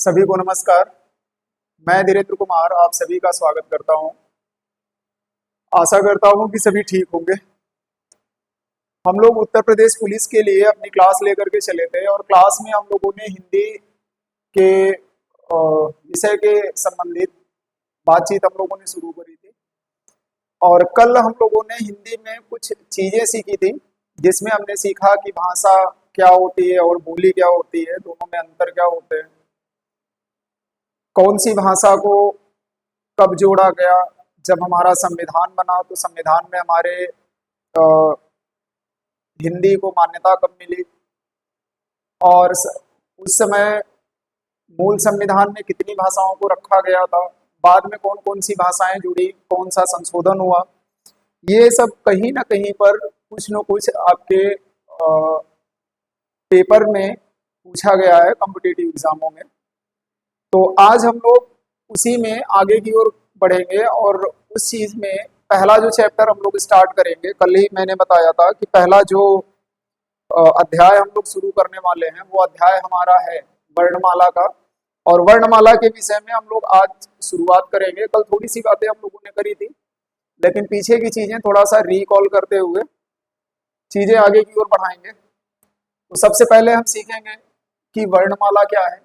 सभी को नमस्कार। मैं धीरेन्द्र कुमार आप सभी का स्वागत करता हूं। आशा करता हूं कि सभी ठीक होंगे। हम लोग उत्तर प्रदेश पुलिस के लिए अपनी क्लास लेकर के चले थे और क्लास में हम लोगों ने हिंदी के विषय के संबंधित बातचीत हम लोगों ने शुरू करी थी। और कल हम लोगों ने हिंदी में कुछ चीजें सीखी थी, जिसमें हमने सीखा कि भाषा क्या होती है और बोली क्या होती है, दोनों में अंतर क्या होते हैं, कौन सी भाषा को कब जोड़ा गया। जब हमारा संविधान बना तो संविधान में हमारे अ, हिंदी को मान्यता कब मिली, और उस समय मूल संविधान में कितनी भाषाओं को रखा गया था, बाद में कौन कौन सी भाषाएं जुड़ी, कौन सा संशोधन हुआ। ये सब कहीं ना कहीं पर कुछ न कुछ आपके पेपर में पूछा गया है कॉम्पिटिटिव एग्जामों में। तो आज हम लोग उसी में आगे की ओर बढ़ेंगे और उस चीज में पहला जो चैप्टर हम लोग स्टार्ट करेंगे, कल ही मैंने बताया था कि पहला जो अध्याय हम लोग शुरू करने वाले हैं वो अध्याय हमारा है वर्णमाला का। और वर्णमाला के विषय में हम लोग आज शुरुआत करेंगे। कल थोड़ी सी बातें हम लोगों ने करी थी, लेकिन पीछे की चीजें थोड़ा सा रिकॉल करते हुए चीजें आगे की ओर बढ़ाएंगे। तो सबसे पहले हम सीखेंगे कि वर्णमाला क्या है।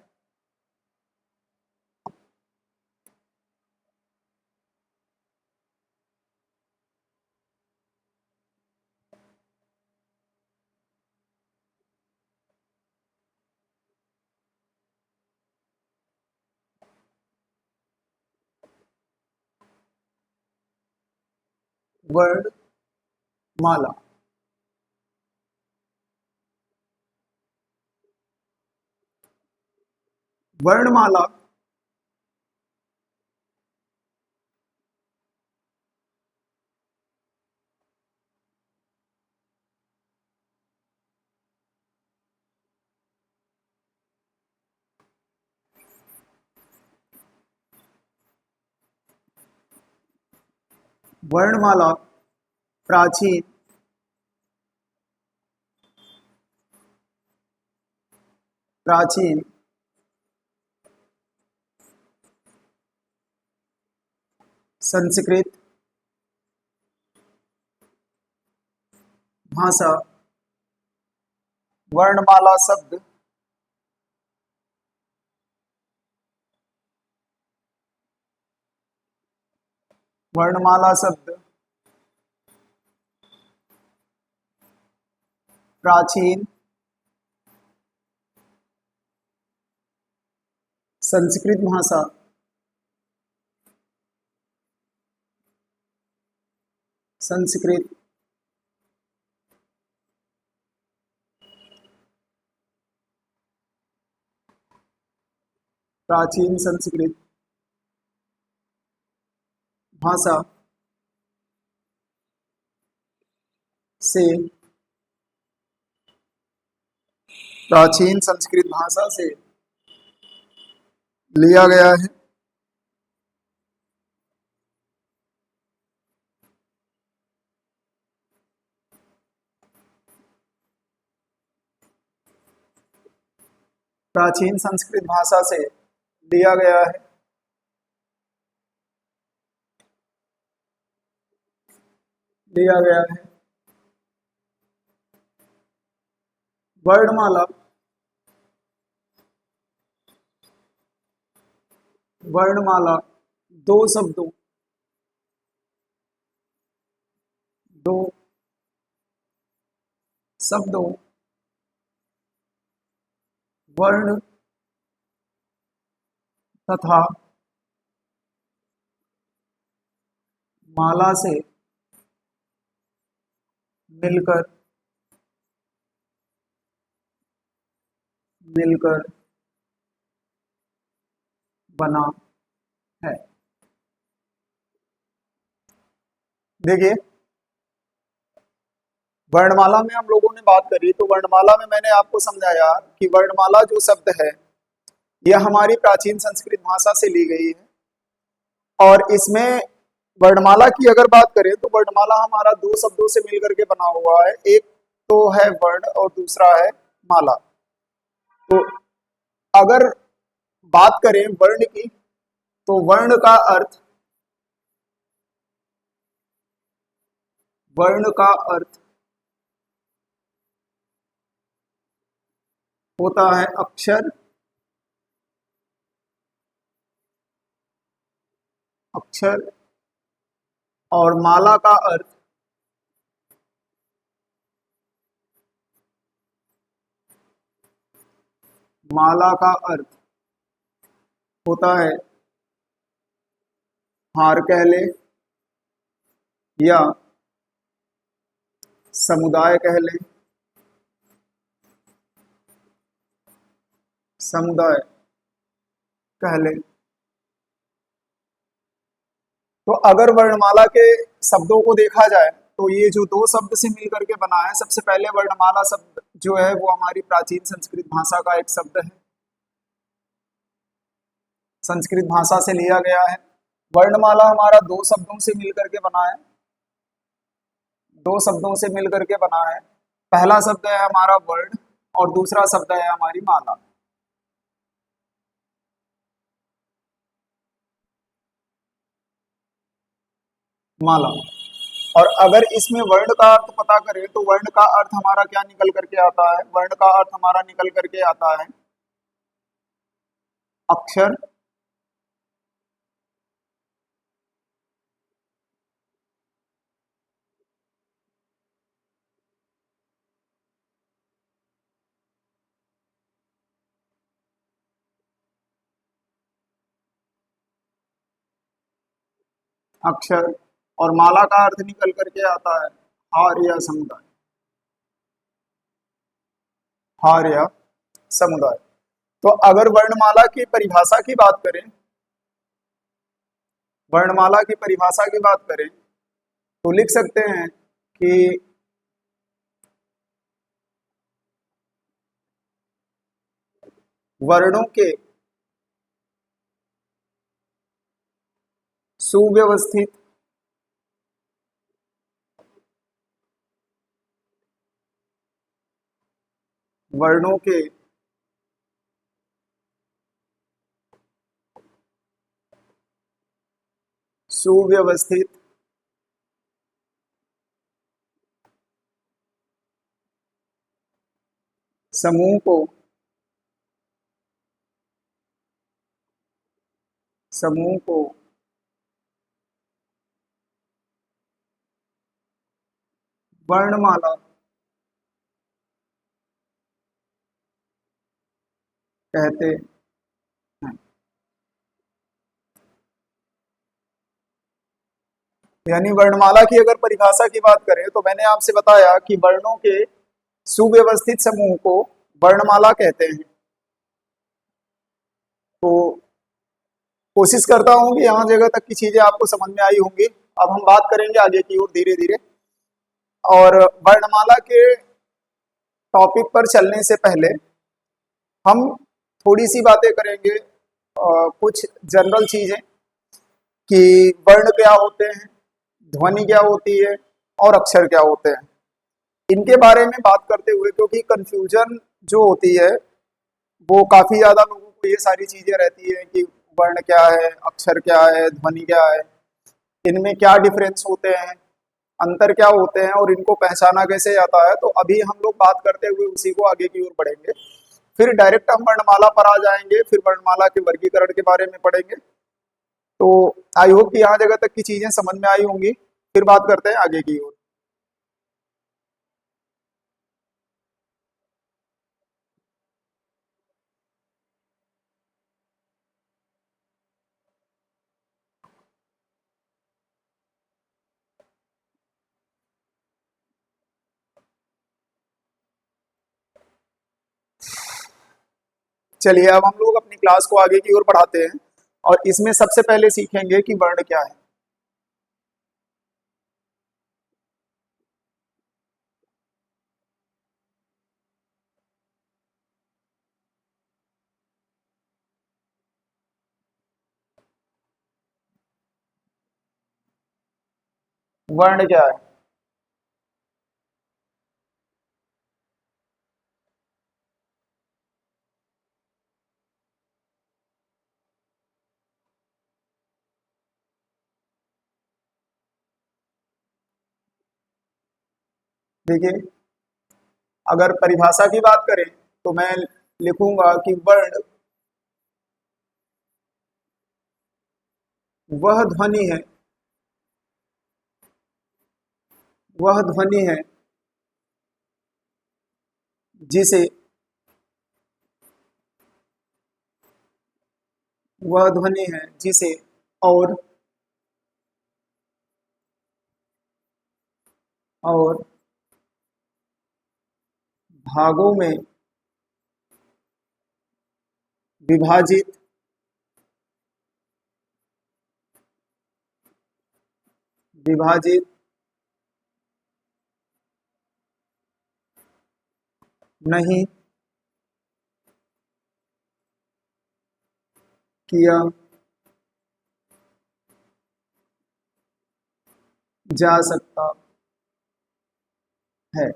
वर्णमाला वर्णमाला वर्णमाला प्राचीन प्राचीन संस्कृत भाषा। वर्णमाला शब्द वर्णमाला शब्द प्राचीन संस्कृत भाषा संस्कृत प्राचीन संस्कृत भाषा से प्राचीन संस्कृत भाषा से लिया गया है। प्राचीन संस्कृत भाषा से लिया गया है। लिया गया है। वर्णमाला वर्णमाला दो शब्दों दो शब्दों वर्ण तथा माला से मिलकर मिलकर बना है। देखिए, वर्णमाला में हम लोगों ने बात करी तो वर्णमाला में मैंने आपको समझाया कि वर्णमाला जो शब्द है यह हमारी प्राचीन संस्कृत भाषा से ली गई है। और इसमें वर्णमाला की अगर बात करें तो वर्णमाला हमारा दो शब्दों से मिलकर के बना हुआ है। एक तो है वर्ण और दूसरा है माला। तो अगर बात करें वर्ण की, तो वर्ण का अर्थ होता है अक्षर, अक्षर। और माला का अर्थ माला का अर्थ होता है हार कह ले या समुदाय कह ले, समुदाय कह ले। तो अगर वर्णमाला के शब्दों को देखा जाए तो ये जो दो शब्द से मिल करके बना है, सबसे पहले वर्णमाला शब्द जो है वो हमारी प्राचीन संस्कृत भाषा का एक शब्द है, संस्कृत भाषा से लिया गया है। वर्णमाला हमारा दो शब्दों से मिल करके बना है, दो शब्दों से मिल करके बना है। पहला शब्द है हमारा वर्ण और दूसरा शब्द है हमारी माला। माला। और अगर इसमें वर्ण का अर्थ पता करें तो वर्ण का अर्थ हमारा क्या निकल करके आता है? वर्ण का अर्थ हमारा निकल करके आता है अक्षर, अक्षर। और माला का अर्थ निकल करके आता है हार या समुदाय, हार या समुदाय। तो अगर वर्णमाला की परिभाषा की बात करें, वर्णमाला की परिभाषा की बात करें तो लिख सकते हैं कि वर्णों के सुव्यवस्थित वर्णों के सुव्यवस्थित समूह को समूह को वर्णमाला कहते हैं। यानी वर्णमाला की अगर परिभाषा की बात करें तो मैंने आपसे बताया कि वर्णों के सुव्यवस्थित समूह को वर्णमाला कहते हैं। तो कोशिश करता हूं कि यहाँ जगह तक की चीजें आपको समझ में आई होंगी। अब हम बात करेंगे आगे की ओर धीरे धीरे। और वर्णमाला के टॉपिक पर चलने से पहले हम थोड़ी सी बातें करेंगे, कुछ जनरल चीजें कि वर्ण क्या होते हैं, ध्वनि क्या होती है और अक्षर क्या होते हैं, इनके बारे में बात करते हुए, क्योंकि कंफ्यूजन जो होती है वो काफी ज्यादा लोगों को ये सारी चीजें रहती है कि वर्ण क्या है, अक्षर क्या है, ध्वनि क्या है, इनमें क्या डिफरेंस होते हैं, अंतर क्या होते हैं और इनको पहचाना कैसे जाता है। तो अभी हम लोग बात करते हुए उसी को आगे की ओर बढ़ेंगे। फिर डायरेक्ट हम वर्णमाला पर आ जाएंगे, फिर वर्णमाला के वर्गीकरण के बारे में पढ़ेंगे। तो आई होप कि यहाँ जगह तक की चीजें समझ में आई होंगी। फिर बात करते हैं आगे की ओर। चलिए अब हम लोग अपनी क्लास को आगे की ओर बढ़ाते हैं और इसमें सबसे पहले सीखेंगे कि वर्ण क्या है। वर्ण क्या है? देखिए, अगर परिभाषा की बात करें तो मैं लिखूंगा कि वर्ण वह ध्वनि है, वह ध्वनि है जिसे वह ध्वनि है जिसे और भागों में विभाजित विभाजित नहीं किया जा सकता है।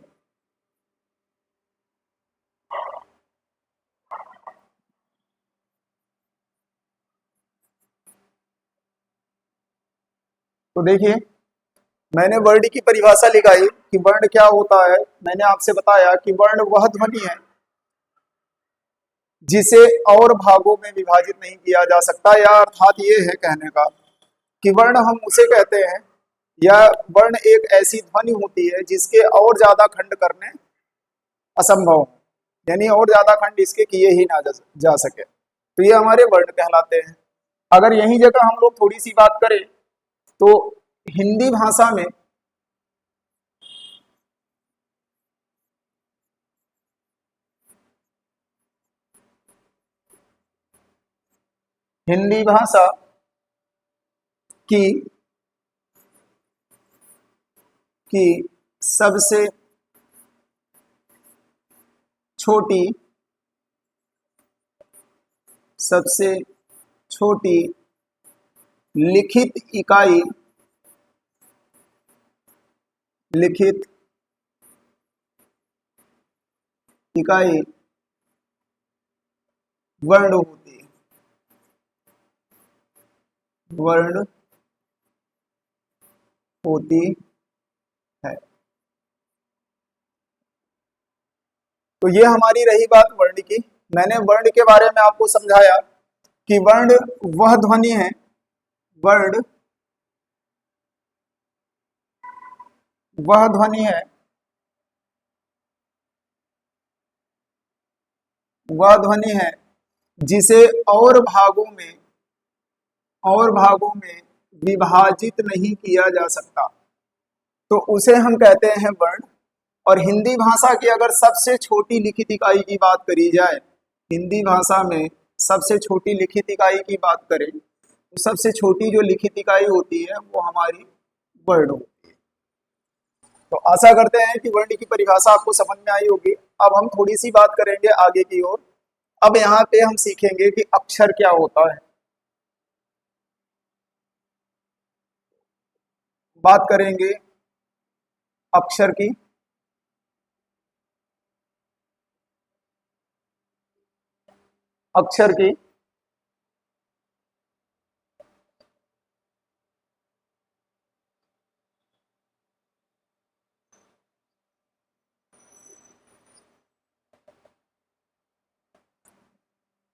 तो देखिए, मैंने वर्ण की परिभाषा लिखाई कि वर्ण क्या होता है। मैंने आपसे बताया कि वर्ण वह ध्वनि है जिसे और भागों में विभाजित नहीं किया जा सकता, या अर्थात ये है कहने का कि वर्ण हम उसे कहते हैं, या वर्ण एक ऐसी ध्वनि होती है जिसके और ज्यादा खंड करने असंभव हो, यानी और ज्यादा खंड इसके किए ही ना जा सके, तो ये हमारे वर्ण कहलाते हैं। अगर यही जगह हम लोग थोड़ी सी बात करें तो हिंदी भाषा में हिंदी भाषा की की सबसे छोटी सबसे छोटी लिखित इकाई लिखित इकाई वर्ण होती है, वर्ण होती है। तो ये हमारी रही बात वर्ण की। मैंने वर्ण के बारे में आपको समझाया कि वर्ण वह ध्वनि है, वर्ण वह ध्वनि है, वह ध्वनि है जिसे और भागों में विभाजित नहीं किया जा सकता, तो उसे हम कहते हैं वर्ण। और हिंदी भाषा की अगर सबसे छोटी लिखित इकाई की बात करी जाए, हिंदी भाषा में सबसे छोटी लिखित इकाई की बात करें तो सबसे छोटी जो लिखित इकाई होती है वो हमारी वर्ण होती है। तो आशा करते हैं कि वर्ण की परिभाषा आपको समझ में आई होगी। अब हम थोड़ी सी बात करेंगे आगे की ओर। अब यहाँ पे हम सीखेंगे कि अक्षर क्या होता है। बात करेंगे अक्षर की। अक्षर की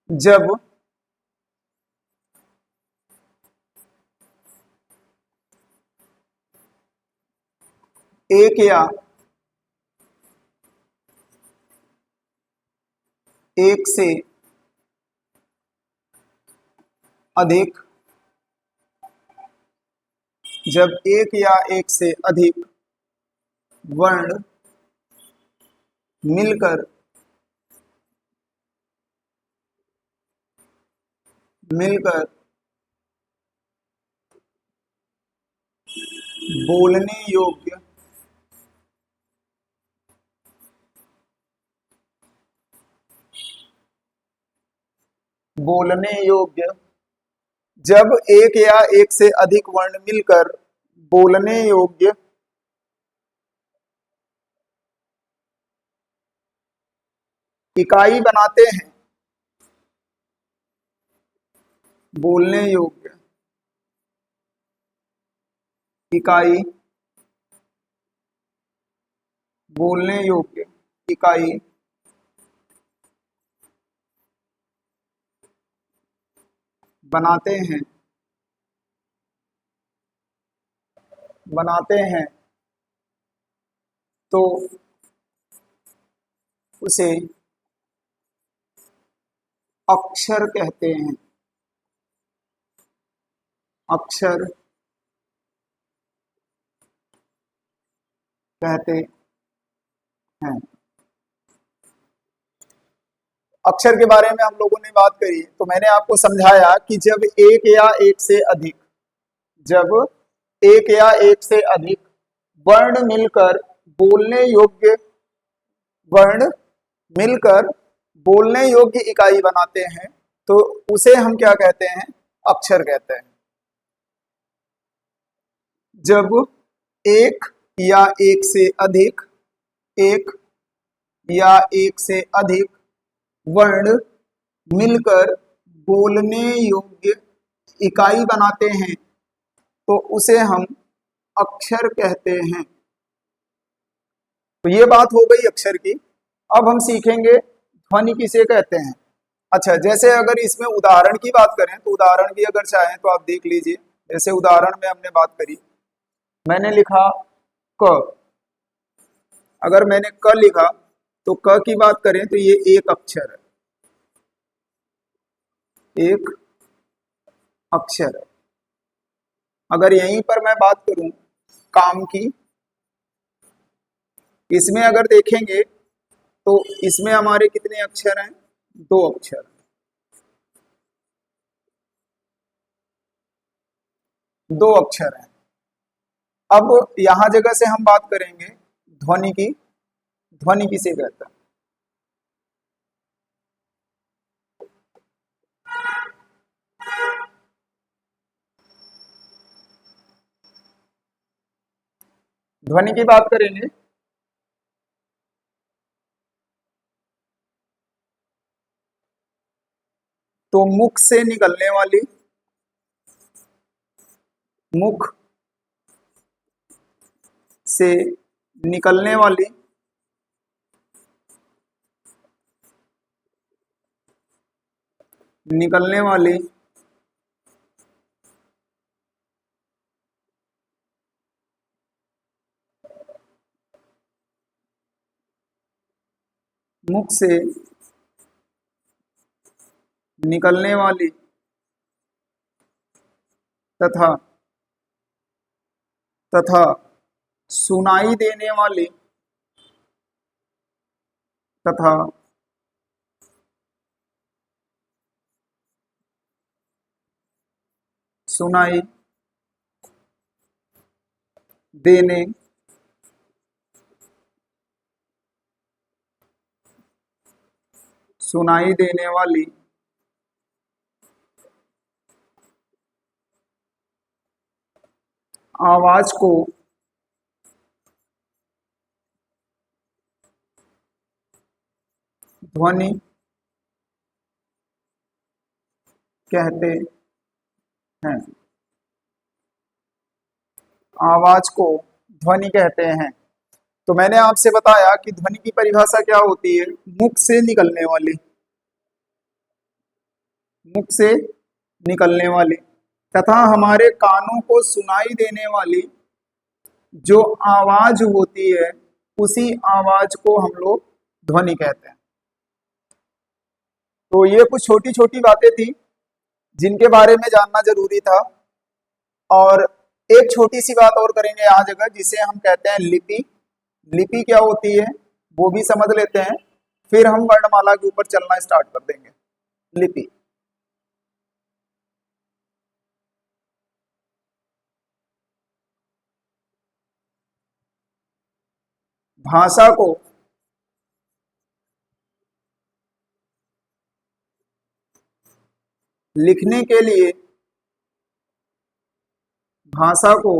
जब एक या एक से अधिक जब एक या एक से अधिक वर्ण मिलकर मिलकर बोलने योग्य बोलने योग्य जब एक या एक से अधिक वर्ण मिलकर बोलने योग्य इकाई बनाते हैं, बोलने योग्य इकाई बोलने योग्य इकाई बनाते हैं तो उसे अक्षर कहते हैं। अक्षर कहते हैं। अक्षर के बारे में हम लोगों ने बात करी तो मैंने आपको समझाया कि जब एक या एक से अधिक वर्ण मिलकर बोलने योग्य इकाई बनाते हैं तो उसे हम क्या कहते हैं? अक्षर कहते हैं। जब एक या एक से अधिक वर्ण मिलकर बोलने योग्य इकाई बनाते हैं तो उसे हम अक्षर कहते हैं। तो ये बात हो गई अक्षर की। अब हम सीखेंगे ध्वनि किसे कहते हैं। अच्छा, जैसे अगर इसमें उदाहरण की बात करें तो उदाहरण भी अगर चाहें तो आप देख लीजिए। जैसे उदाहरण में हमने बात करी, मैंने लिखा क। अगर मैंने क लिखा तो क की बात करें तो ये एक अक्षर है, एक अक्षर है। अगर यहीं पर मैं बात करूं काम की, इसमें अगर देखेंगे तो इसमें हमारे कितने अक्षर हैं? दो अक्षर। दो अक्षर हैं। अब यहां जगह से हम बात करेंगे ध्वनि की। ध्वनि किसे कहते हैं? ध्वनि की बात करेंगे तो मुख से निकलने वाली, मुख से निकलने वाली मुख से निकलने वाली तथा सुनाई देने वाली तथा सुनाई देने वाली आवाज को ध्वनि कहते हैं। आवाज को ध्वनि कहते हैं। तो मैंने आपसे बताया कि ध्वनि की परिभाषा क्या होती है? मुख से निकलने वाली, मुख से निकलने वाली तथा हमारे कानों को सुनाई देने वाली जो आवाज होती है, उसी आवाज को हम लोग ध्वनि कहते हैं। तो ये कुछ छोटी छोटी बातें थी जिनके बारे में जानना जरूरी था। और एक छोटी सी बात और करेंगे यहाँ जगह, जिसे हम कहते हैं लिपि। लिपि क्या होती है वो भी समझ लेते हैं, फिर हम वर्णमाला के ऊपर चलना स्टार्ट कर देंगे। लिपि, भाषा को लिखने के लिए, भाषा को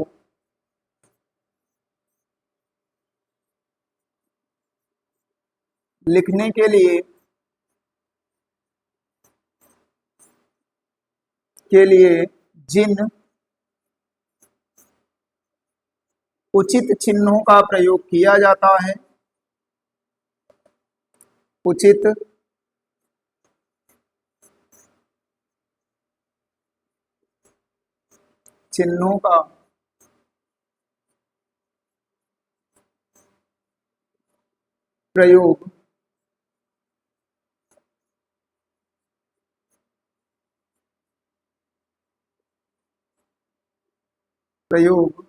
लिखने के लिए जिन उचित चिन्हों का प्रयोग किया जाता है उचित चिन्हों का प्रयोग प्रयोग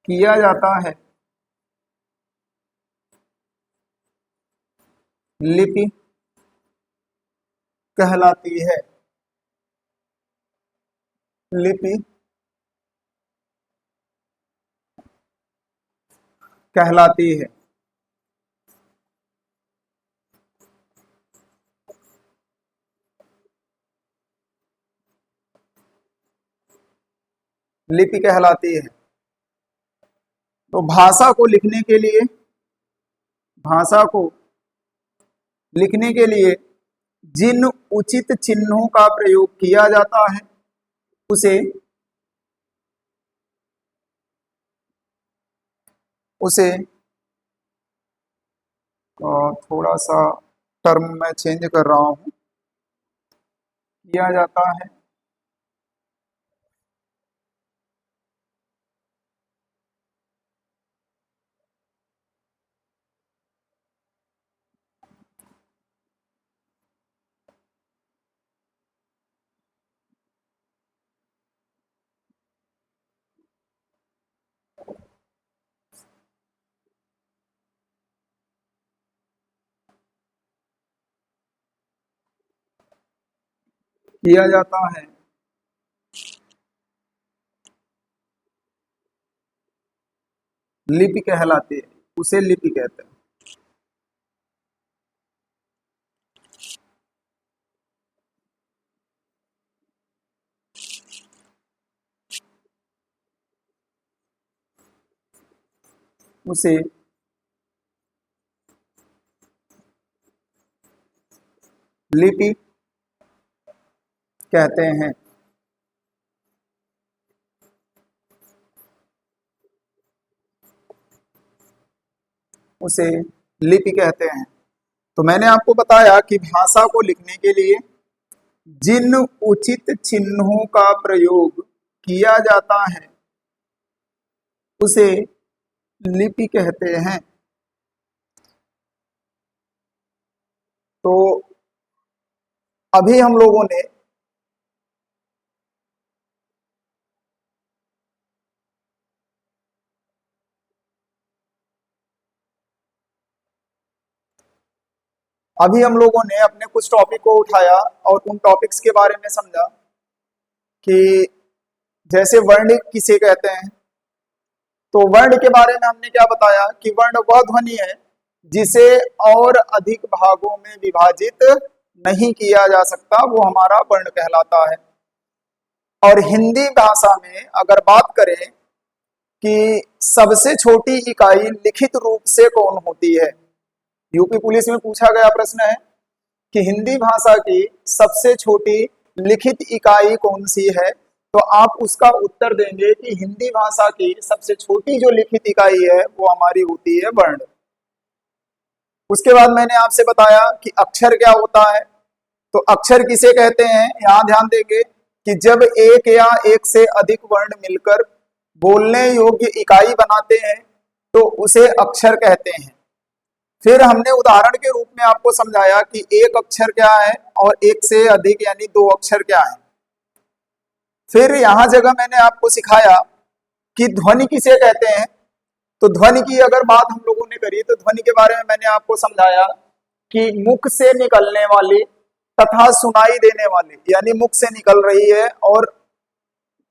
किया जाता है लिपि कहलाती है। लिपि कहलाती है। लिपि कहलाती है। तो भाषा को लिखने के लिए, भाषा को लिखने के लिए जिन उचित चिन्हों का प्रयोग किया जाता है उसे उसे थोड़ा सा टर्म मैं चेंज कर रहा हूं, किया जाता है किया जाता है लिपि कहलाती है, उसे लिपि कहते हैं। उसे लिपि कहते हैं। उसे लिपि कहते हैं। तो मैंने आपको बताया कि भाषा को लिखने के लिए जिन उचित चिन्हों का प्रयोग किया जाता है उसे लिपि कहते हैं। तो अभी हम लोगों ने अपने कुछ टॉपिक को उठाया और उन टॉपिक्स के बारे में समझा कि जैसे वर्ण किसे कहते हैं। तो वर्ण के बारे में हमने क्या बताया कि वर्ण वह ध्वनि है जिसे और अधिक भागों में विभाजित नहीं किया जा सकता, वो हमारा वर्ण कहलाता है। और हिंदी भाषा में अगर बात करें कि सबसे छोटी इकाई लिखित रूप से कौन होती है, यूपी पुलिस में पूछा गया प्रश्न है कि हिंदी भाषा की सबसे छोटी लिखित इकाई कौन सी है, तो आप उसका उत्तर देंगे कि हिंदी भाषा की सबसे छोटी जो लिखित इकाई है वो हमारी होती है वर्ण। उसके बाद मैंने आपसे बताया कि अक्षर क्या होता है। तो अक्षर किसे कहते हैं, यहां ध्यान देंगे कि जब एक या एक से अधिक वर्ण मिलकर बोलने योग्य इकाई बनाते हैं तो उसे अक्षर कहते हैं। फिर हमने उदाहरण के रूप में आपको समझाया कि एक अक्षर क्या है और एक से अधिक यानी दो अक्षर क्या है। फिर यहां जगह मैंने आपको सिखाया कि ध्वनि किसे कहते हैं। तो ध्वनि की अगर बात हम लोगों ने करी तो ध्वनि के बारे में मैंने आपको समझाया कि मुख से निकलने वाली तथा सुनाई देने वाली, यानी मुख से निकल रही है और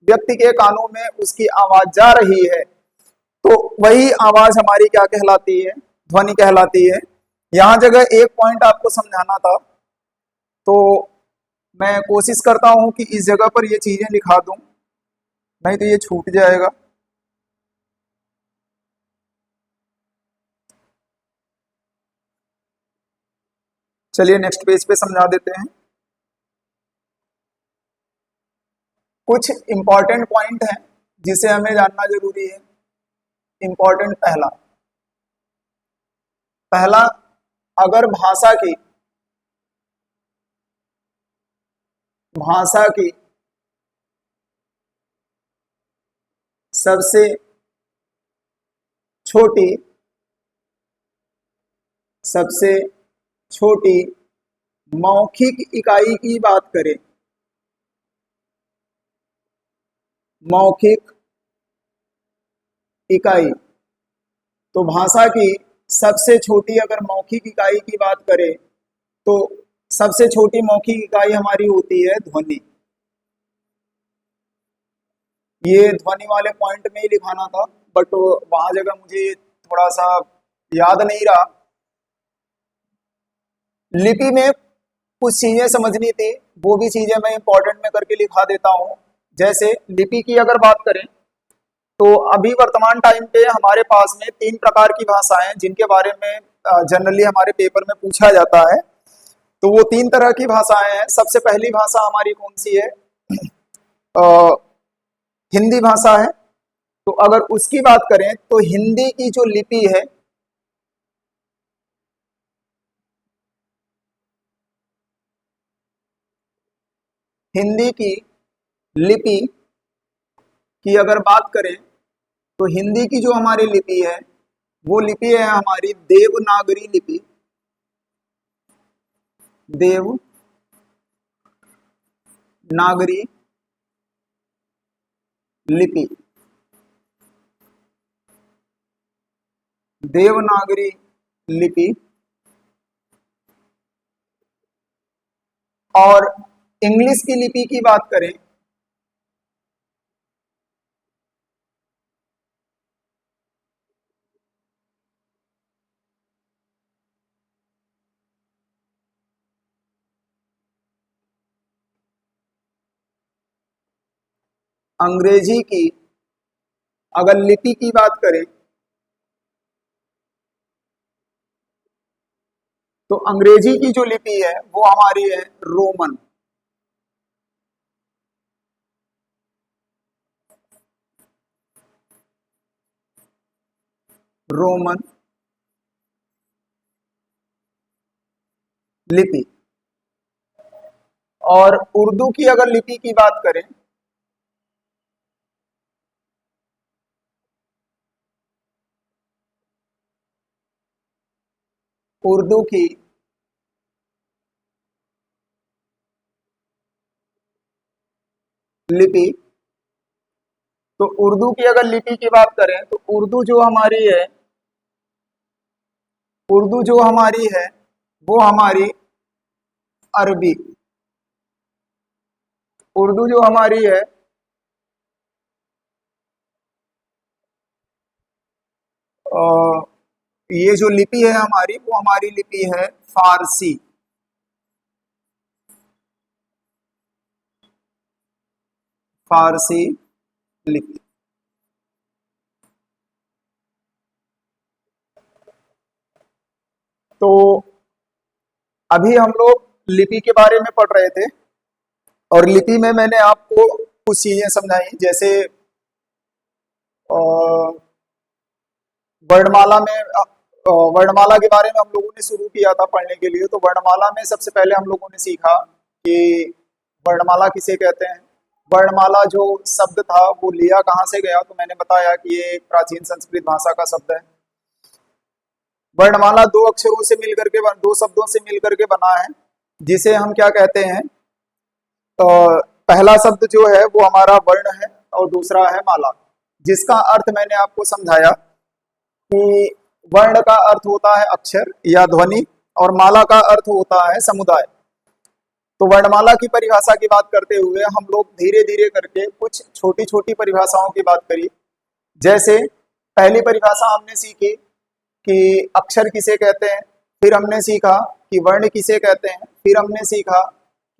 व्यक्ति के कानों में उसकी आवाज जा रही है, तो वही आवाज हमारी क्या कहलाती है, ध्वनि कहलाती है। यहां जगह एक पॉइंट आपको समझाना था, तो मैं कोशिश करता हूं कि इस जगह पर ये चीजें लिखा दूं, नहीं तो ये छूट जाएगा। चलिए नेक्स्ट पेज पे समझा देते हैं। कुछ इंपॉर्टेंट पॉइंट हैं जिसे हमें जानना जरूरी है। इंपॉर्टेंट पहला अगर भाषा की सबसे छोटी मौखिक इकाई की बात करें, मौखिक इकाई, तो भाषा की सबसे छोटी अगर मौखिक इकाई की बात करें तो सबसे छोटी मौखिक इकाई हमारी होती है ध्वनि। ये ध्वनि वाले पॉइंट में ही लिखाना था, बट वहां जगह मुझे थोड़ा सा याद नहीं रहा। लिपि में कुछ चीजें समझनी थी, वो भी चीजें मैं इंपॉर्टेंट में करके लिखा देता हूं। जैसे लिपि की अगर बात करें तो अभी वर्तमान टाइम पे हमारे पास में 3 प्रकार की भाषाएं हैं जिनके बारे में जनरली हमारे पेपर में पूछा जाता है। तो वो 3 तरह की भाषाएं हैं। सबसे पहली भाषा हमारी कौन सी है? हिंदी भाषा है। तो अगर उसकी बात करें तो हिंदी की जो लिपि है, हिंदी की लिपि की अगर बात करें तो हिंदी की जो हमारी लिपि है वो लिपि है हमारी देवनागरी लिपि। देवनागरी लिपि, देवनागरी लिपि। और इंग्लिश की लिपि की बात करें अंग्रेजी की अगर लिपि की बात करें तो अंग्रेजी की जो लिपि है वो हमारी है रोमन। रोमन लिपि। और उर्दू की अगर लिपि की बात करें उर्दू की लिपि, तो उर्दू की अगर लिपि की बात करें तो उर्दू जो हमारी है वो हमारी अरबी, उर्दू जो हमारी है अ, ये जो लिपि है हमारी वो हमारी लिपि है फारसी। फारसी लिपि। तो अभी हम लोग लिपि के बारे में पढ़ रहे थे और लिपि में मैंने आपको कुछ चीजें समझाई। जैसे अ, वर्णमाला में वर्णमाला के बारे में हम लोगों ने शुरू किया था पढ़ने के लिए। तो वर्णमाला में सबसे पहले हम लोगों ने सीखा कि वर्णमाला किसे कहते हैं। वर्णमाला जो शब्द था वो लिया कहाँ से गया, तो मैंने बताया कि ये एक प्राचीन संस्कृत भाषा का शब्द है। वर्णमाला दो अक्षरों से मिलकर के, दो शब्दों से मिलकर के बना है, जिसे हम क्या कहते हैं, पहला शब्द जो है वो हमारा वर्ण है और दूसरा है माला, जिसका अर्थ मैंने आपको समझाया कि वर्ण का अर्थ होता है अक्षर या ध्वनि और माला का अर्थ होता है समुदाय। तो वर्णमाला की परिभाषा की बात करते हुए हम लोग धीरे धीरे करके कुछ छोटी छोटी परिभाषाओं की बात करी। जैसे पहली परिभाषा हमने सीखी कि अक्षर किसे कहते हैं, फिर हमने सीखा कि वर्ण किसे कहते हैं, फिर हमने सीखा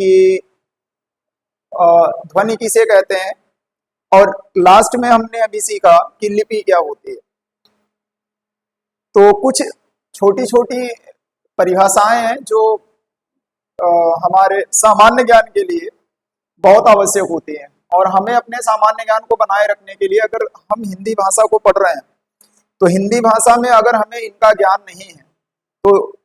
कि ध्वनि किसे कहते हैं, और लास्ट में हमने अभी सीखा कि लिपि क्या होती है। तो कुछ छोटी छोटी परिभाषाएं हैं जो हमारे सामान्य ज्ञान के लिए बहुत आवश्यक होती हैं, और हमें अपने सामान्य ज्ञान को बनाए रखने के लिए अगर हम हिंदी भाषा को पढ़ रहे हैं तो हिंदी भाषा में अगर हमें इनका ज्ञान नहीं है तो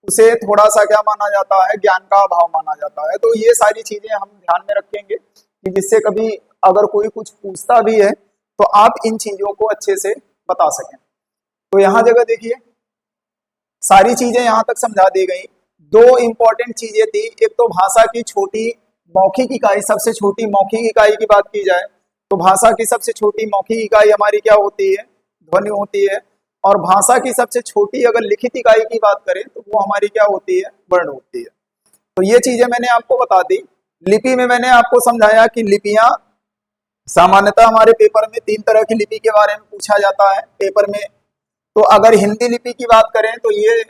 उसे थोड़ा सा क्या माना जाता है, ज्ञान का अभाव माना जाता है। तो ये सारी चीजें हम ध्यान में रखेंगे कि जिससे कभी अगर कोई कुछ पूछता भी है तो आप इन चीजों को अच्छे से बता सकें। तो यहाँ जगह देखिए सारी चीजें यहाँ तक समझा दी गई। दो इंपॉर्टेंट चीजें थी, एक तो भाषा की छोटी मौखिक इकाई, सबसे छोटी मौखिक इकाई की बात की जाए तो भाषा की सबसे छोटी मौखिक इकाई हमारी क्या होती है, ध्वनि होती है। और भाषा की सबसे छोटी अगर लिखित इकाई की बात करें तो वो हमारी क्या होती है, वर्ण होती है। तो ये चीजें मैंने आपको बता दी। लिपि में मैंने आपको समझाया कि लिपियां सामान्यतः हमारे पेपर में 3 तरह की लिपि के बारे में पूछा जाता है पेपर में। तो अगर हिंदी लिपि की बात करें तो ये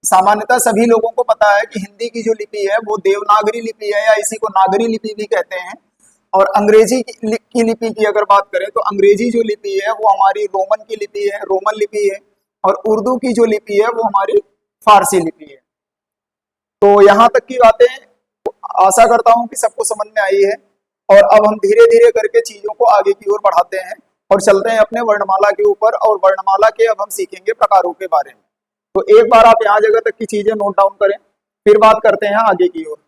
सामान्यतः सभी लोगों को पता है कि हिंदी की जो लिपि है वो देवनागरी लिपि है या इसी को नागरी लिपि भी कहते हैं। और अंग्रेजी की लिपि की अगर बात करें तो अंग्रेजी जो लिपि है वो हमारी रोमन की लिपि है, रोमन लिपि है। और उर्दू की जो लिपि है वो हमारी फारसी लिपि है। तो यहाँ तक की बातें आशा करता हूं कि सबको समझ में आई है। और अब हम धीरे धीरे करके चीजों को आगे की ओर बढ़ाते हैं और चलते हैं अपने वर्णमाला के ऊपर। और वर्णमाला के अब हम सीखेंगे प्रकारों के बारे में। तो एक बार आप यहाँ जगह तक की चीजें नोट डाउन करें, फिर बात करते हैं आगे की ओर।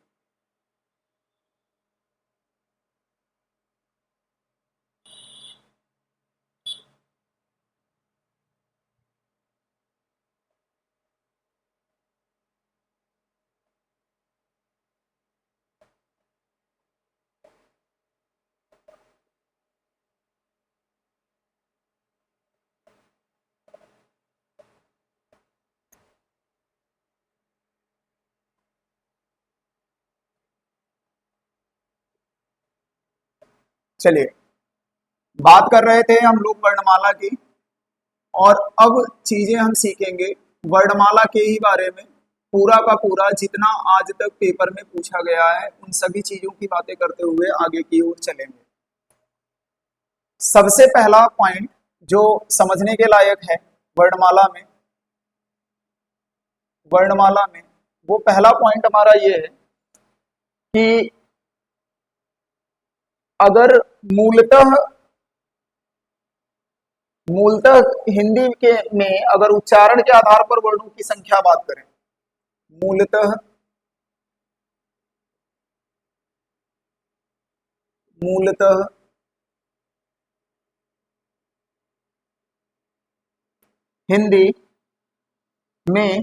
चलिए, बात कर रहे थे हम लोग वर्णमाला की, और अब चीजें हम सीखेंगे वर्णमाला के ही बारे में। पूरा का पूरा जितना आज तक पेपर में पूछा गया है उन सभी चीजों की बातें करते हुए आगे की ओर चलेंगे। सबसे पहला पॉइंट जो समझने के लायक है वर्णमाला में, वर्णमाला में वो पहला पॉइंट हमारा ये है कि अगर मूलतः मूलतः हिंदी के में अगर उच्चारण के आधार पर वर्णों की संख्या बात करें, मूलतः मूलतः हिंदी में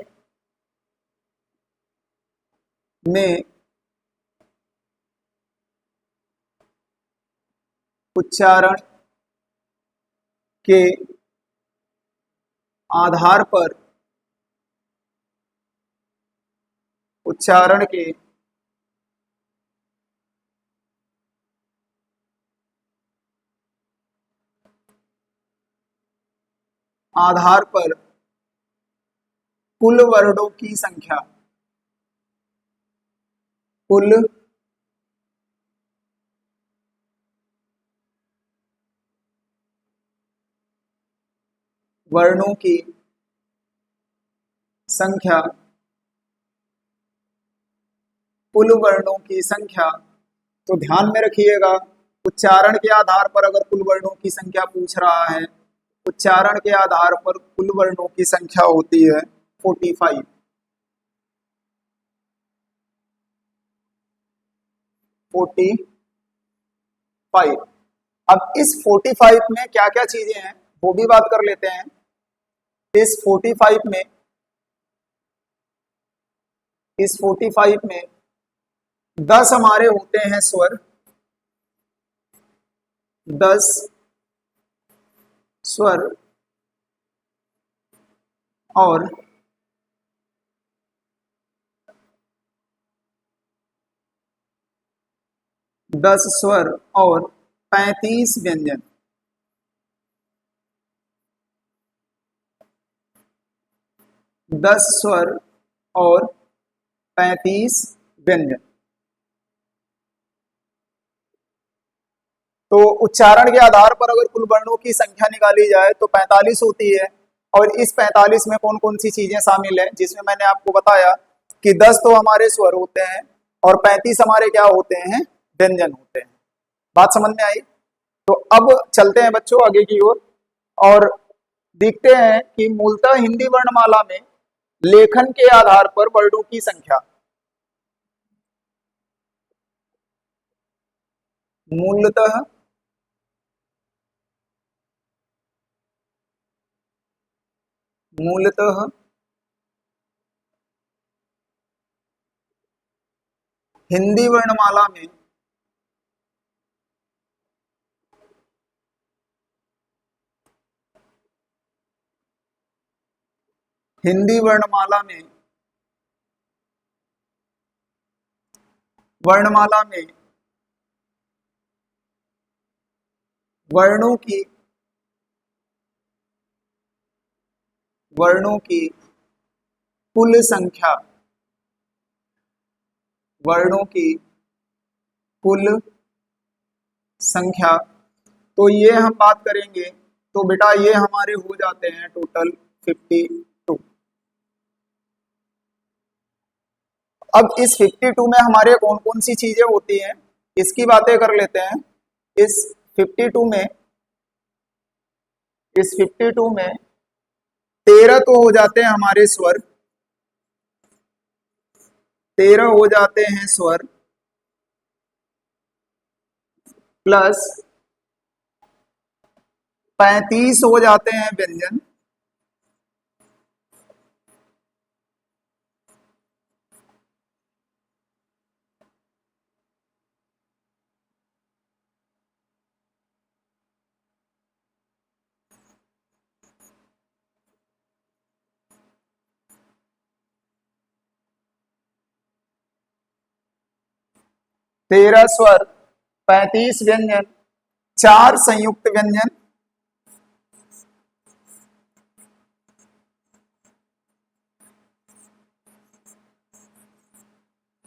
उच्चारण के आधार पर, उच्चारण के आधार पर कुल वर्णों की संख्या, कुल वर्णों की संख्या, कुल वर्णों की संख्या। तो ध्यान में रखिएगा, उच्चारण के आधार पर अगर कुल वर्णों की संख्या पूछ रहा है, उच्चारण के आधार पर कुल वर्णों की संख्या होती है 45। 45। अब इस 45 में क्या क्या चीजें हैं वो भी बात कर लेते हैं। इस 45 में, इस 45 में 10 हमारे होते हैं स्वर, 10 स्वर और 10 स्वर और 35 व्यंजन। 10 स्वर और 35 व्यंजन। तो उच्चारण के आधार पर अगर कुल वर्णों की संख्या निकाली जाए तो 45 होती है। और इस 45 में कौन कौन सी चीजें शामिल हैं, जिसमें मैंने आपको बताया कि 10 तो हमारे स्वर होते हैं और 35 हमारे क्या होते हैं, व्यंजन होते हैं। बात समझ में आई? तो अब चलते हैं बच्चों आगे की ओर और देखते हैं कि मूलतः हिंदी वर्णमाला में लेखन के आधार पर वर्णों की संख्या। मूलतः मूलतः हिंदी वर्णमाला में हिंदी वर्णमाला में वर्णों की कुल संख्या, वर्णों की कुल संख्या, तो ये हम बात करेंगे तो बेटा ये हमारे हो जाते हैं टोटल 52। अब इस 52 में हमारे कौन कौन सी चीजें होती हैं इसकी बातें कर लेते हैं। इस 52 में 13 तो हो जाते हैं हमारे स्वर, 13 हो जाते हैं स्वर, प्लस 35 हो जाते हैं व्यंजन, तेरह स्वर, 35 व्यंजन, 4 संयुक्त व्यंजन,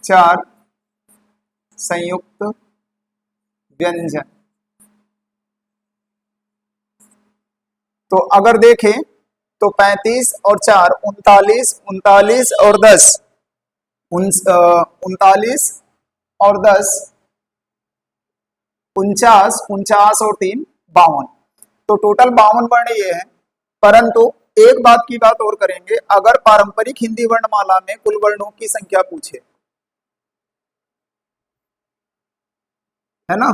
4 संयुक्त व्यंजन। तो अगर देखें तो 35 और 4 39, 39 और 10 39 और 10 49, 49 और 3 52। तो टोटल 52 वर्ण ये है। परंतु एक बात की बात और करेंगे, अगर पारंपरिक हिंदी वर्णमाला में कुल वर्णों की संख्या पूछे, है ना,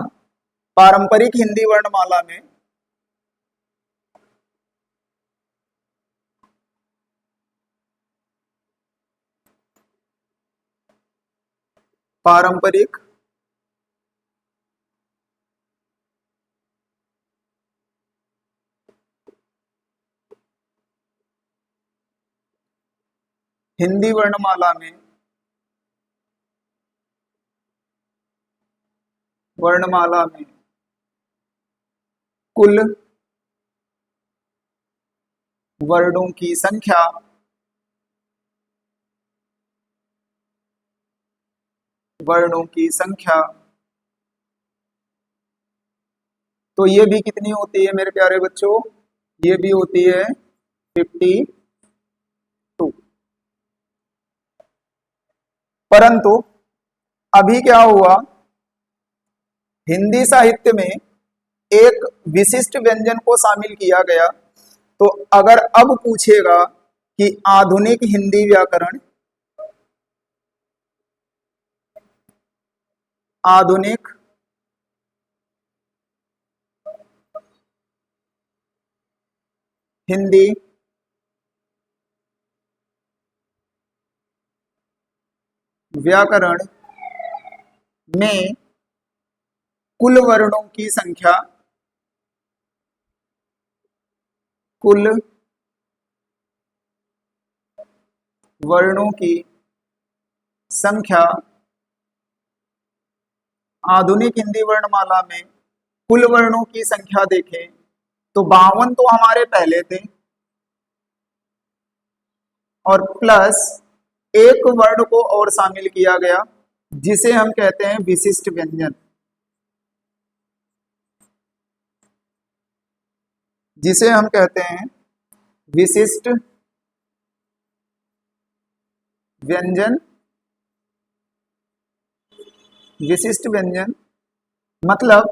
पारंपरिक हिंदी वर्णमाला में पारंपरिक हिंदी वर्णमाला में कुल वर्णों की संख्या तो ये भी कितनी होती है मेरे प्यारे बच्चों, ये भी होती है 52। परंतु अभी क्या हुआ, हिंदी साहित्य में एक विशिष्ट व्यंजन को शामिल किया गया। तो अगर अब पूछेगा कि आधुनिक हिंदी व्याकरण, आधुनिक हिंदी व्याकरण में कुल वर्णों की संख्या, कुल वर्णों की संख्या, आधुनिक हिंदी वर्णमाला में कुल वर्णों की संख्या देखें तो 52 तो हमारे पहले थे और प्लस एक वर्ण को और शामिल किया गया जिसे हम कहते हैं विशिष्ट व्यंजन, जिसे हम कहते हैं विशिष्ट व्यंजन। विशिष्ट व्यंजन मतलब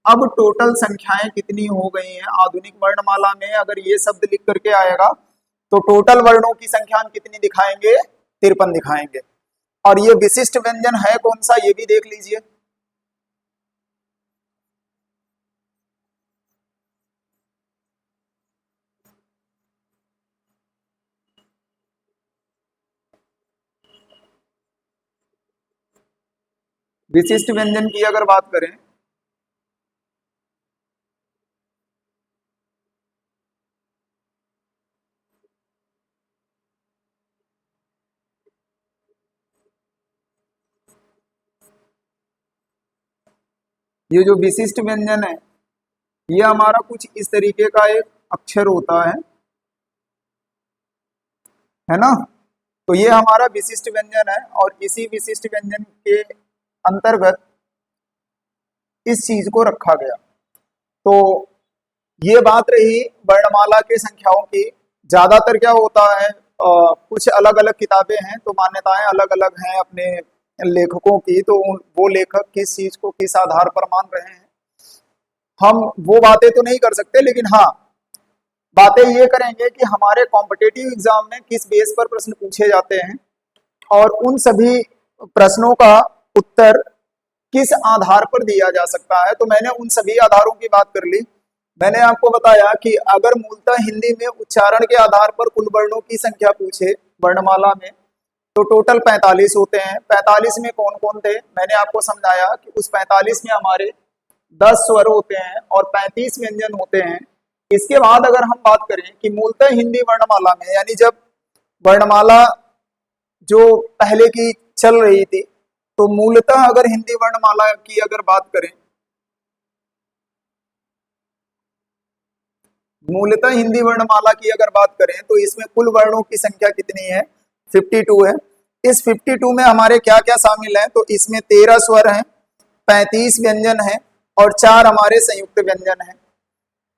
अब टोटल संख्याएं कितनी हो गई हैं आधुनिक वर्णमाला में, अगर ये शब्द लिख करके आएगा तो टोटल वर्णों की संख्या हम कितनी दिखाएंगे? 53 दिखाएंगे। और ये विशिष्ट व्यंजन है कौन सा, ये भी देख लीजिए। विशिष्ट व्यंजन की अगर बात करें, ये जो विशिष्ट व्यंजन ये हमारा कुछ इस तरीके का एक अक्षर होता है ना। तो ये हमारा विशिष्ट व्यंजन है, और इसी विशिष्ट व्यंजन के अंतर्गत इस चीज को रखा गया। तो ये बात रही वर्णमाला के संख्याओं की। ज्यादातर क्या होता है, कुछ अलग अलग किताबें हैं तो मान्यताएं अलग अलग हैं अपने लेखकों की, तो वो लेखक किस चीज को किस आधार पर मान रहे हैं हम वो बातें तो नहीं कर सकते, लेकिन हाँ बातें ये करेंगे कि हमारे कॉम्पिटेटिव एग्जाम में किस बेस पर प्रश्न पूछे जाते हैं और उन सभी प्रश्नों का उत्तर किस आधार पर दिया जा सकता है। तो मैंने उन सभी आधारों की बात कर ली। मैंने आपको बताया कि अगर मूलतः हिंदी में उच्चारण के आधार पर कुल वर्णों की संख्या पूछे वर्णमाला में, तो टोटल 45 होते हैं। 45 में कौन कौन थे, मैंने आपको समझाया कि उस 45 में हमारे 10 स्वर होते हैं और 35 व्यंजन होते हैं। इसके बाद अगर हम बात करें कि मूलतः हिंदी वर्णमाला में, यानी जब वर्णमाला जो पहले की चल रही थी, तो मूलतः अगर हिंदी वर्णमाला की अगर बात करें, मूलतः हिंदी वर्णमाला की अगर बात करें तो इसमें कुल वर्णों की संख्या कितनी है? 52 है। इस 52 में हमारे क्या क्या शामिल हैं? तो इसमें 13 स्वर हैं, 35 व्यंजन हैं और 4 हमारे संयुक्त व्यंजन हैं।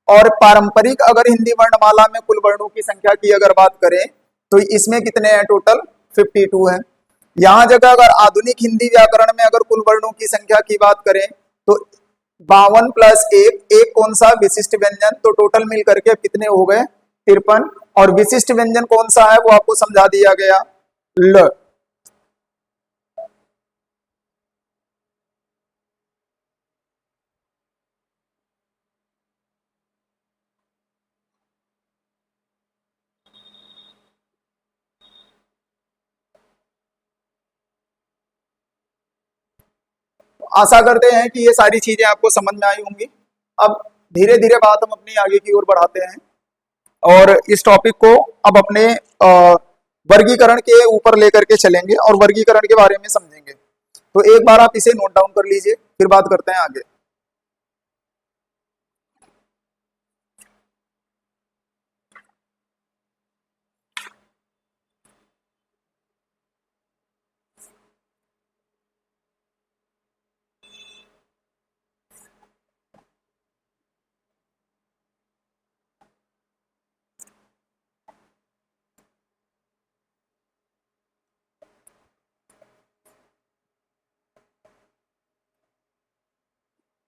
और पारंपरिक अगर हिंदी वर्णमाला में कुल वर्णों की संख्या की अगर बात करें तो इसमें कितने हैं? टोटल 52 है। यहाँ जगह अगर आधुनिक हिंदी व्याकरण में अगर कुल वर्णों की संख्या की बात करें तो 52 प्लस एक कौन सा? विशिष्ट व्यंजन। तो टोटल मिल करके कितने हो गए? 53। और विशिष्ट व्यंजन कौन सा है वो आपको समझा दिया गया, ल। आशा करते हैं कि ये सारी चीजें आपको समझ में आई होंगी। अब धीरे धीरे बात हम अपनी आगे की ओर बढ़ाते हैं और इस टॉपिक को अब अपने वर्गीकरण के ऊपर लेकर के चलेंगे और वर्गीकरण के बारे में समझेंगे। तो एक बार आप इसे नोट डाउन कर लीजिए, फिर बात करते हैं आगे।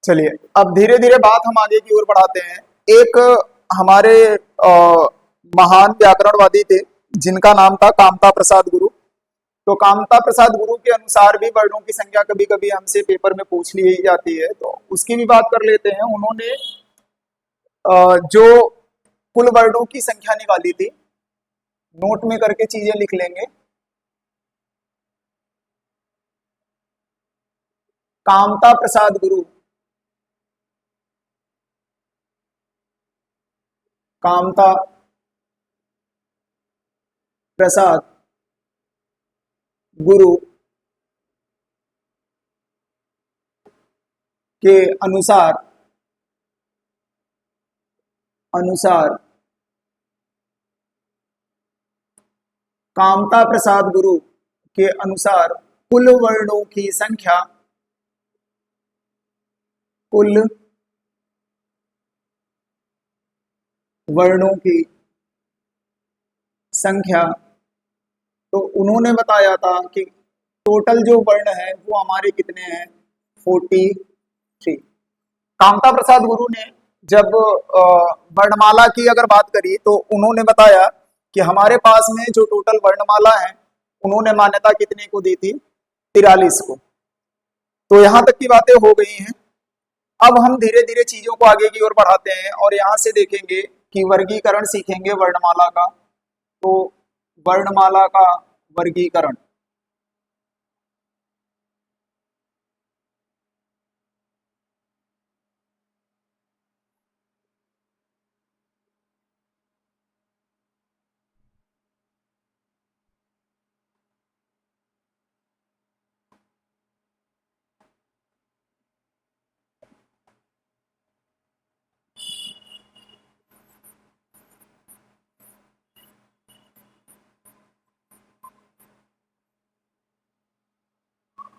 चलिए अब धीरे धीरे बात हम आगे की ओर बढ़ाते हैं। एक हमारे महान व्याकरणवादी थे जिनका नाम था कामता प्रसाद गुरु। तो कामता प्रसाद गुरु के अनुसार भी वर्णों की संख्या कभी कभी हमसे पेपर में पूछ ली जाती है, तो उसकी भी बात कर लेते हैं। उन्होंने जो कुल वर्णों की संख्या निकाली थी, नोट में करके चीजें लिख लेंगे। कामता प्रसाद गुरु, कामता प्रसाद गुरु के अनुसार कामता प्रसाद गुरु के अनुसार कुल वर्णों की संख्या, कुल वर्णों की संख्या, तो उन्होंने बताया था कि टोटल जो वर्ण है वो हमारे कितने हैं? 43। कामता प्रसाद गुरु ने जब वर्णमाला की अगर बात करी तो उन्होंने बताया कि हमारे पास में जो टोटल वर्णमाला है उन्होंने मान्यता कितने को दी थी, 43 को। तो यहां तक की बातें हो गई हैं। अब हम धीरे धीरे चीजों को आगे की ओर बढ़ाते हैं और यहां से देखेंगे कि वर्गीकरण सीखेंगे वर्णमाला का। तो वर्णमाला का वर्गीकरण,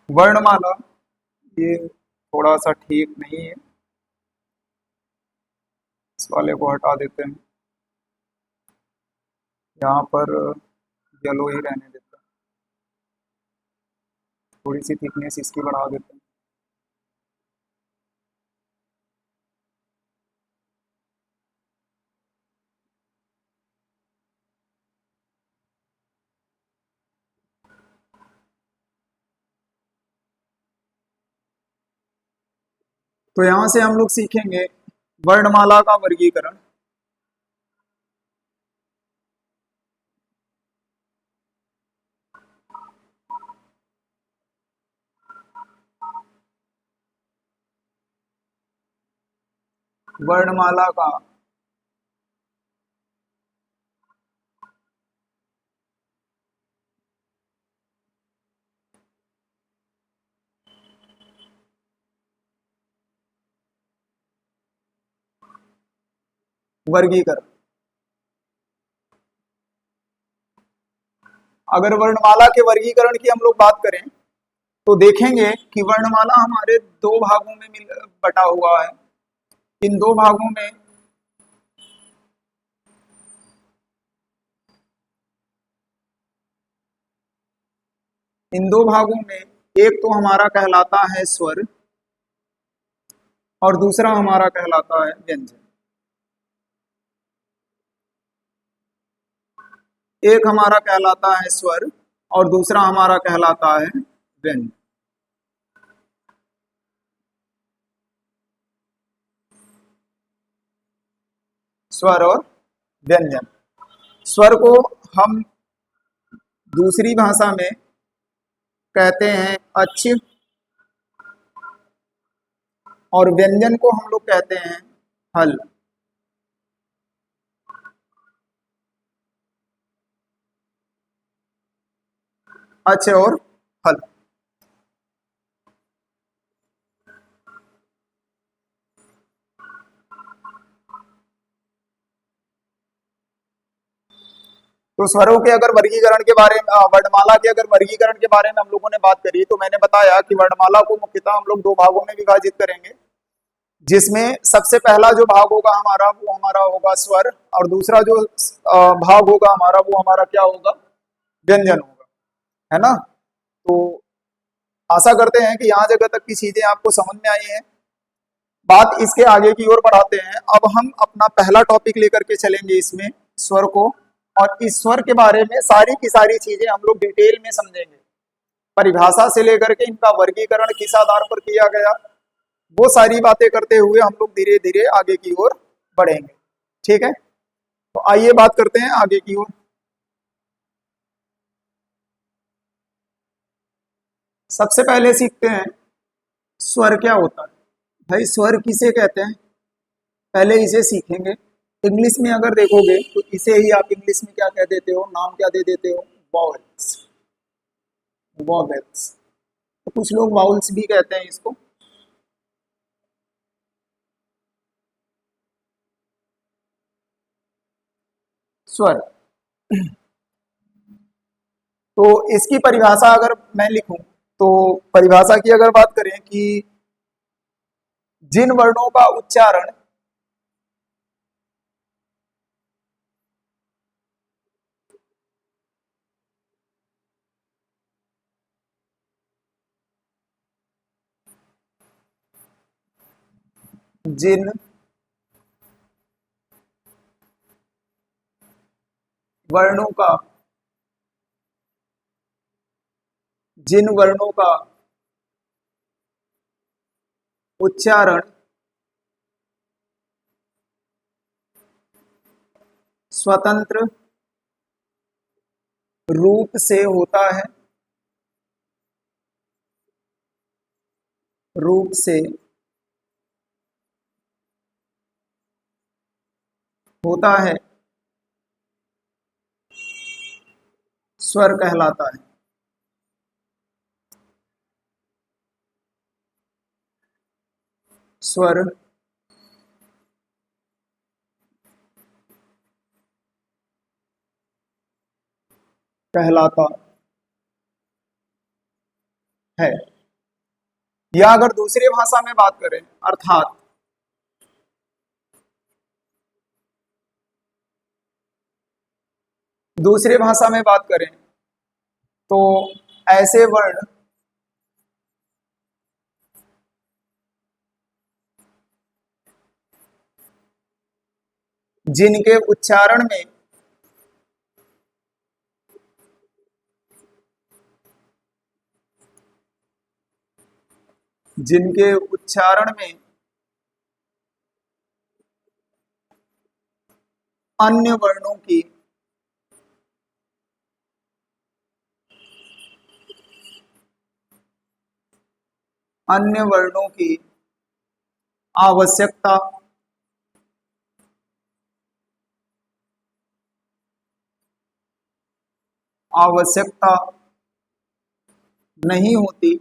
वर्णमाला ये थोड़ा सा ठीक नहीं है, इस वाले को हटा देते हैं, यहाँ पर येलो ही रहने देते हैं, थोड़ी सी थिकनेस इसकी बढ़ा देते हैं। तो यहां से हम लोग सीखेंगे वर्णमाला का वर्गीकरण। वर्णमाला का वर्गीकरण। अगर वर्णमाला के वर्गीकरण की हम लोग बात करें तो देखेंगे कि वर्णमाला हमारे दो भागों में मिल बटा हुआ है। इन दो भागों में एक तो हमारा कहलाता है स्वर और दूसरा हमारा कहलाता है व्यंजन। एक हमारा कहलाता है स्वर और दूसरा हमारा कहलाता है व्यंजन। स्वर और व्यंजन। स्वर को हम दूसरी भाषा में कहते हैं अच्छ और व्यंजन को हम लोग कहते हैं हल। अच्छ और हल। तो स्वरों के अगर वर्गीकरण के बारे में, वर्णमाला के अगर वर्गीकरण के बारे में हम लोगों ने बात करी तो मैंने बताया कि वर्णमाला को मुख्यतः हम लोग दो भागों में विभाजित करेंगे, जिसमें सबसे पहला जो भाग होगा हमारा वो हमारा होगा स्वर और दूसरा जो भाग होगा हमारा वो हमारा क्या होगा, व्यंजन होगा, है ना। तो आशा करते हैं कि यहाँ जगह तक की चीजें आपको समझ में आई हैं। बात इसके आगे की ओर बढ़ाते हैं। अब हम अपना पहला टॉपिक लेकर के चलेंगे इसमें स्वर को, और इस स्वर के बारे में सारी की सारी चीजें हम लोग डिटेल में समझेंगे, परिभाषा से लेकर के इनका वर्गीकरण किस आधार पर किया गया, वो सारी बातें करते हुए हम लोग धीरे धीरे आगे की ओर बढ़ेंगे। ठीक है, तो आइए बात करते हैं आगे की ओर। सबसे पहले सीखते हैं स्वर क्या होता है। भाई स्वर किसे कहते हैं, पहले इसे सीखेंगे। इंग्लिश में अगर देखोगे तो इसे ही आप इंग्लिश में क्या कह देते हो, नाम क्या दे देते हो, वॉवेल्स। वॉवेल्स, तो कुछ लोग वाउल्स भी कहते हैं इसको। स्वर, तो इसकी परिभाषा अगर मैं लिखूं तो परिभाषा की अगर बात करें कि जिन वर्णों का उच्चारण जिन वर्णों का, जिन वर्णों का उच्चारण स्वतंत्र रूप से होता है, रूप से होता है, स्वर कहलाता है। स्वर कहलाता है। या अगर दूसरी भाषा में बात करें, अर्थात दूसरी भाषा में बात करें तो ऐसे वर्ण जिनके उच्चारण में जिनके उच्चारण में अन्य वर्णों की अन्य वर्णों की आवश्यकता आवश्यकता नहीं होती,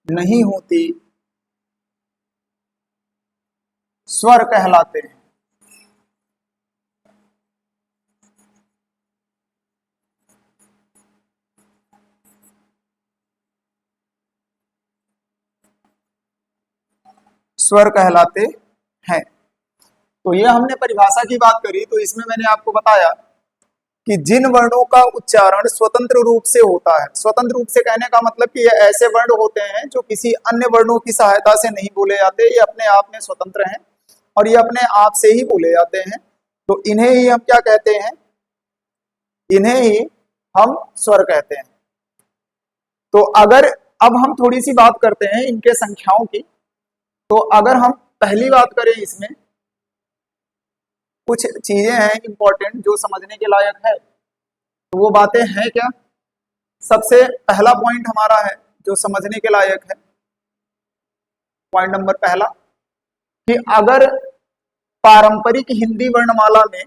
नहीं होती, स्वर कहलाते हैं। स्वर कहलाते हैं। तो ये हमने परिभाषा की बात करी, तो इसमें मैंने आपको बताया कि जिन वर्णों का उच्चारण स्वतंत्र रूप से होता है, स्वतंत्र रूप से कहने का मतलब कि ये ऐसे वर्ण होते हैं जो किसी अन्य वर्णों की सहायता से नहीं बोले जाते, ये अपने आप में स्वतंत्र हैं और ये अपने आप से ही बोले जाते हैं। तो इन्हें ही हम क्या कहते हैं, इन्हें ही हम स्वर कहते हैं। तो अगर अब हम थोड़ी सी बात करते हैं इनके संख्याओं की, तो अगर हम पहली बात करें, इसमें कुछ चीजें हैं इंपॉर्टेंट जो समझने के लायक है। तो वो बातें हैं क्या? सबसे पहला पॉइंट हमारा है जो समझने के लायक है, पॉइंट नंबर पहला, कि अगर पारंपरिक हिंदी वर्णमाला में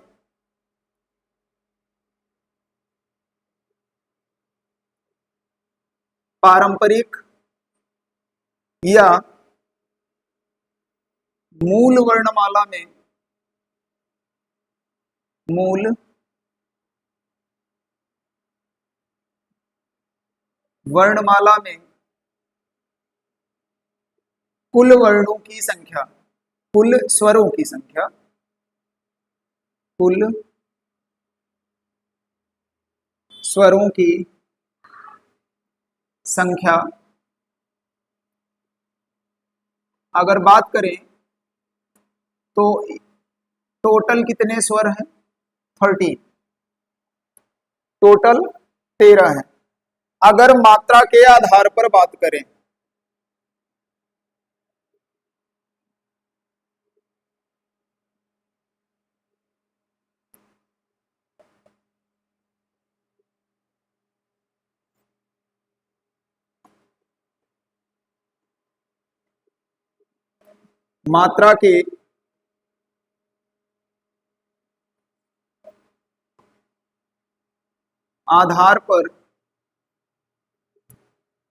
पारंपरिक या मूल वर्णमाला में मूल वर्णमाला में कुल वर्णों की संख्या, कुल स्वरों की संख्या, कुल स्वरों की संख्या अगर बात करें तो टोटल कितने स्वर हैं? 30, टोटल 13 है। अगर मात्रा के आधार पर बात करें, मात्रा के आधार पर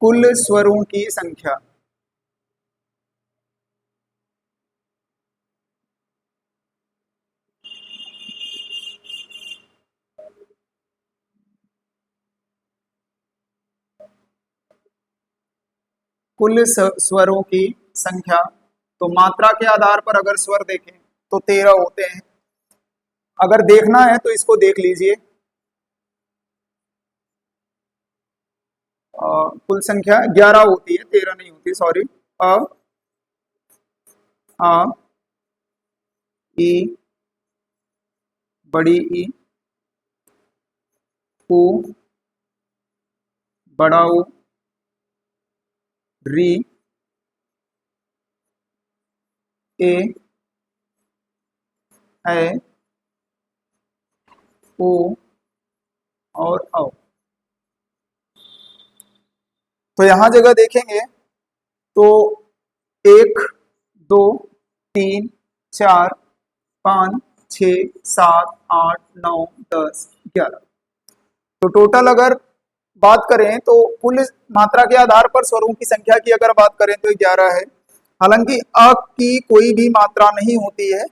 कुल स्वरों की संख्या कुल स्वरों की संख्या, तो मात्रा के आधार पर अगर स्वर देखें तो 13 होते हैं। अगर देखना है तो इसको देख लीजिए, कुल संख्या 11 होती है, 13 नहीं होती, सॉरी। अ आ ई, बड़ी ई, ऊ, बड़ा ऊ, री, ए, ए, ओ और औ। तो यहां जगह देखेंगे तो 1, 2, 3, 4, 5, 6, 7, 8, 9, 10, 11। तो टोटल अगर बात करें तो कुल मात्रा के आधार पर स्वरों की संख्या की अगर बात करें तो 11 है। हालांकि अ की कोई भी मात्रा नहीं होती है,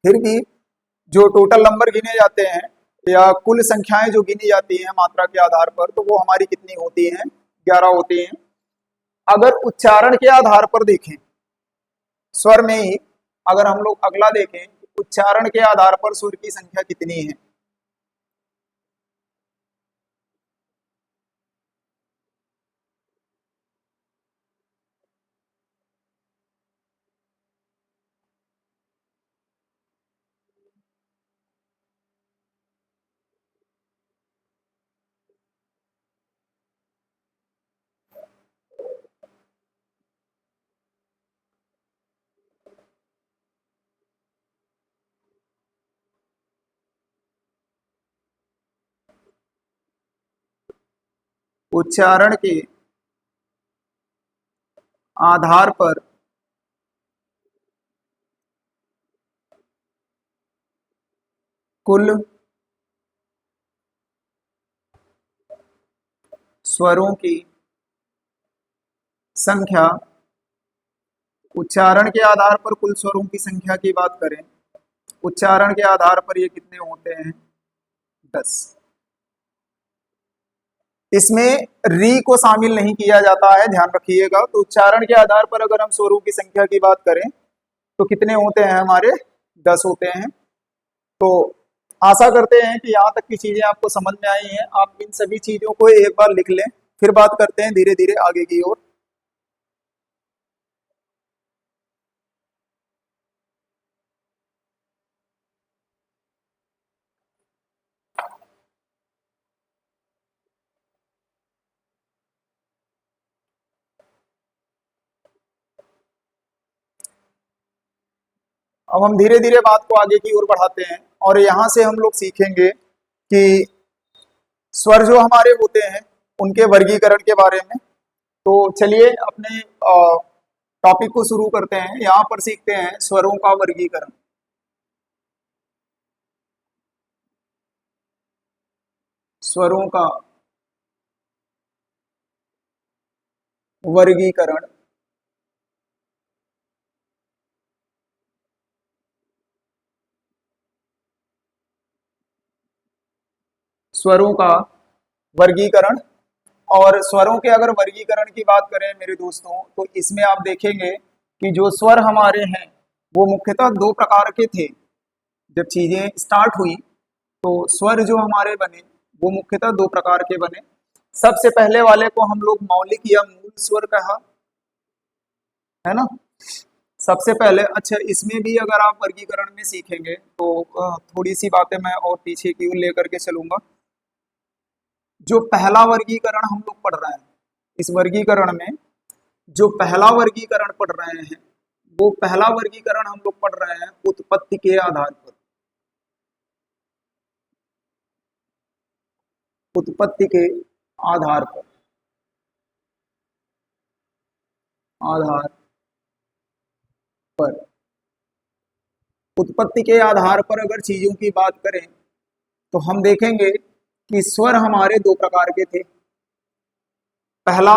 फिर भी जो टोटल नंबर गिने जाते हैं या कुल संख्याएं जो गिनी जाती हैं मात्रा के आधार पर, तो वो हमारी कितनी होती हैं? 11 होती हैं। अगर उच्चारण के आधार पर देखें, स्वर में ही अगर हम लोग अगला देखें, उच्चारण के आधार पर स्वर की संख्या कितनी है? उच्चारण के आधार पर कुल स्वरों की संख्या, उच्चारण के आधार पर कुल स्वरों की संख्या की बात करें, उच्चारण के आधार पर ये कितने होते हैं? 10। इसमें री को शामिल नहीं किया जाता है, ध्यान रखिएगा। तो उच्चारण के आधार पर अगर हम स्वरों की संख्या की बात करें तो कितने होते हैं हमारे? 10 होते हैं। तो आशा करते हैं कि यहाँ तक की चीजें आपको समझ में आई हैं। आप इन सभी चीजों को एक बार लिख लें, फिर बात करते हैं धीरे धीरे आगे की ओर। अब हम धीरे धीरे बात को आगे की ओर बढ़ाते हैं और यहाँ से हम लोग सीखेंगे कि स्वर जो हमारे होते हैं उनके वर्गीकरण के बारे में। तो चलिए अपने टॉपिक को शुरू करते हैं। यहाँ पर सीखते हैं स्वरों का वर्गीकरण। स्वरों का वर्गीकरण। स्वरों का वर्गीकरण। और स्वरों के अगर वर्गीकरण की बात करें मेरे दोस्तों, तो इसमें आप देखेंगे कि जो स्वर हमारे हैं वो मुख्यतः दो प्रकार के थे। जब चीजें स्टार्ट हुई तो स्वर जो हमारे बने वो मुख्यतः दो प्रकार के बने। सबसे पहले वाले को हम लोग मौलिक या मूल स्वर कहा, है ना? सबसे पहले। अच्छा, इसमें भी अगर आप वर्गीकरण में सीखेंगे तो थोड़ी सी बातें मैं और पीछे की ओर लेकर के चलूंगा। जो पहला वर्गीकरण हम लोग पढ़ रहे हैं, इस वर्गीकरण में जो पहला वर्गीकरण पढ़ रहे हैं वो पहला वर्गीकरण हम लोग पढ़ रहे हैं उत्पत्ति के आधार पर। उत्पत्ति के आधार पर, आधार पर उत्पत्ति के आधार पर अगर चीजों की बात करें तो हम देखेंगे कि स्वर हमारे दो प्रकार के थे। पहला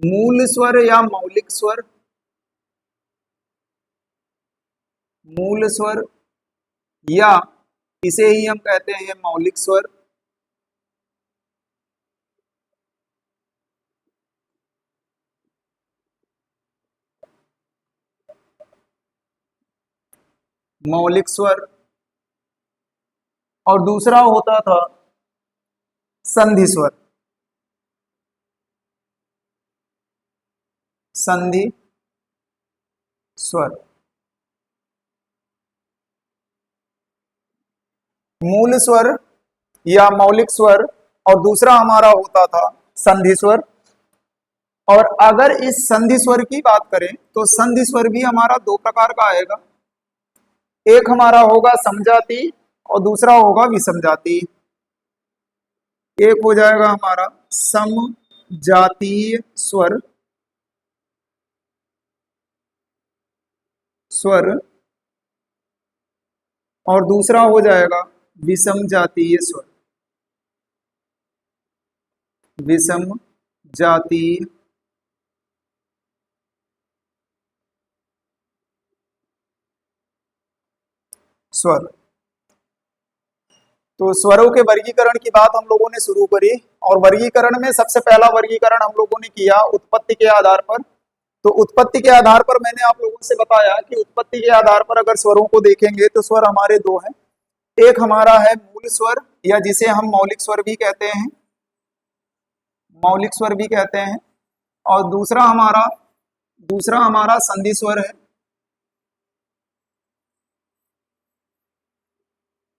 मूल स्वर या मौलिक स्वर। मूल स्वर या इसे ही हम कहते हैं मौलिक स्वर। मौलिक स्वर। और दूसरा होता था संधि स्वर। संधि स्वर। मूल स्वर या मौलिक स्वर, और दूसरा हमारा होता था संधि स्वर। और अगर इस संधि स्वर की बात करें तो संधि स्वर भी हमारा दो प्रकार का आएगा। एक हमारा होगा समजाति और दूसरा होगा विषमजाति। एक हो जाएगा हमारा समजातीय स्वर स्वर और दूसरा हो जाएगा विषम जातीय स्वर। विषम जातीय स्वर। तो स्वरों के वर्गीकरण की बात हम लोगों ने शुरू करी, और वर्गीकरण में सबसे पहला वर्गीकरण हम लोगों ने किया उत्पत्ति के आधार पर। तो उत्पत्ति के आधार पर मैंने आप लोगों से बताया कि उत्पत्ति के आधार पर अगर स्वरों को देखेंगे तो स्वर हमारे दो हैं। एक हमारा है मूल स्वर या जिसे हम मौलिक स्वर भी कहते हैं, मौलिक स्वर भी कहते हैं, और दूसरा हमारा संधि स्वर है।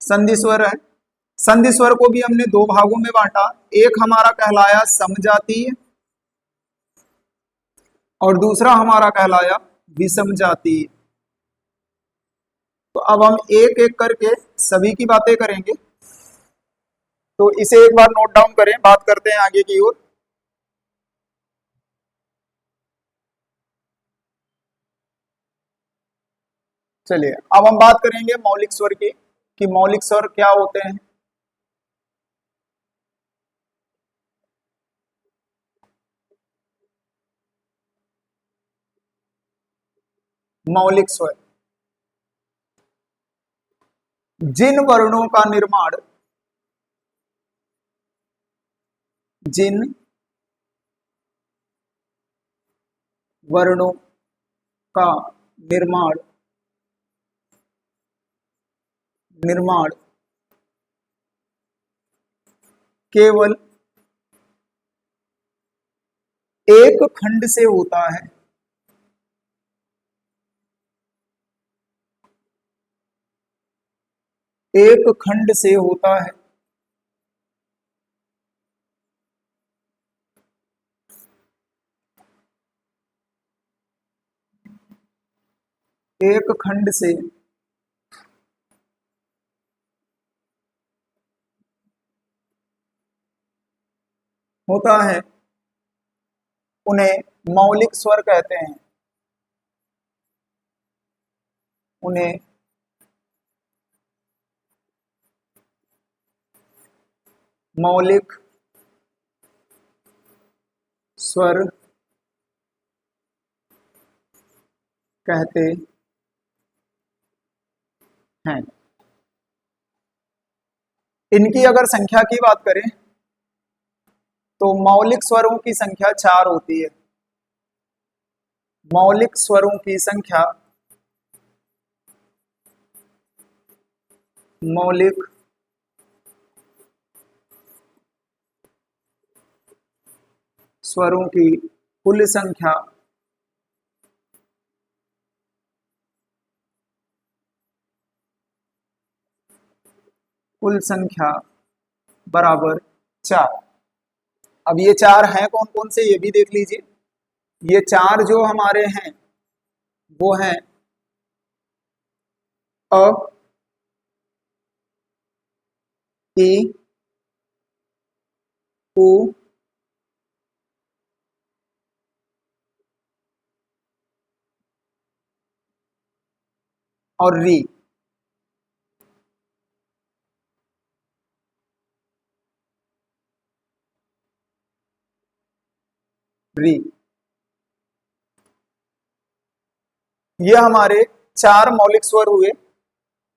संधि स्वर है। संधि स्वर को भी हमने दो भागों में बांटा। एक हमारा कहलाया समजातीय और दूसरा हमारा कहलाया विषम जातीय। तो अब हम एक एक करके सभी की बातें करेंगे। तो इसे एक बार नोट डाउन करें, बात करते हैं आगे की ओर। चलिए अब हम बात करेंगे मौलिक स्वर की, कि मौलिक स्वर क्या होते हैं। मौलिक स्वर जिन वर्णों का निर्माण, जिन वर्णों का निर्माण निर्माण केवल एक खंड से होता है, एक खंड से होता है, एक खंड से होता है, उन्हें मौलिक स्वर कहते हैं। उन्हें मौलिक स्वर कहते हैं। इनकी अगर संख्या की बात करें तो मौलिक स्वरों की संख्या 4 होती है। मौलिक स्वरों की संख्या, मौलिक स्वरों की कुल संख्या बराबर 4। अब ये 4 हैं कौन कौन से, ये भी देख लीजिए। ये 4 जो हमारे हैं वो हैं अ, ई, उ, और री। री, ये हमारे 4 मौलिक स्वर हुए।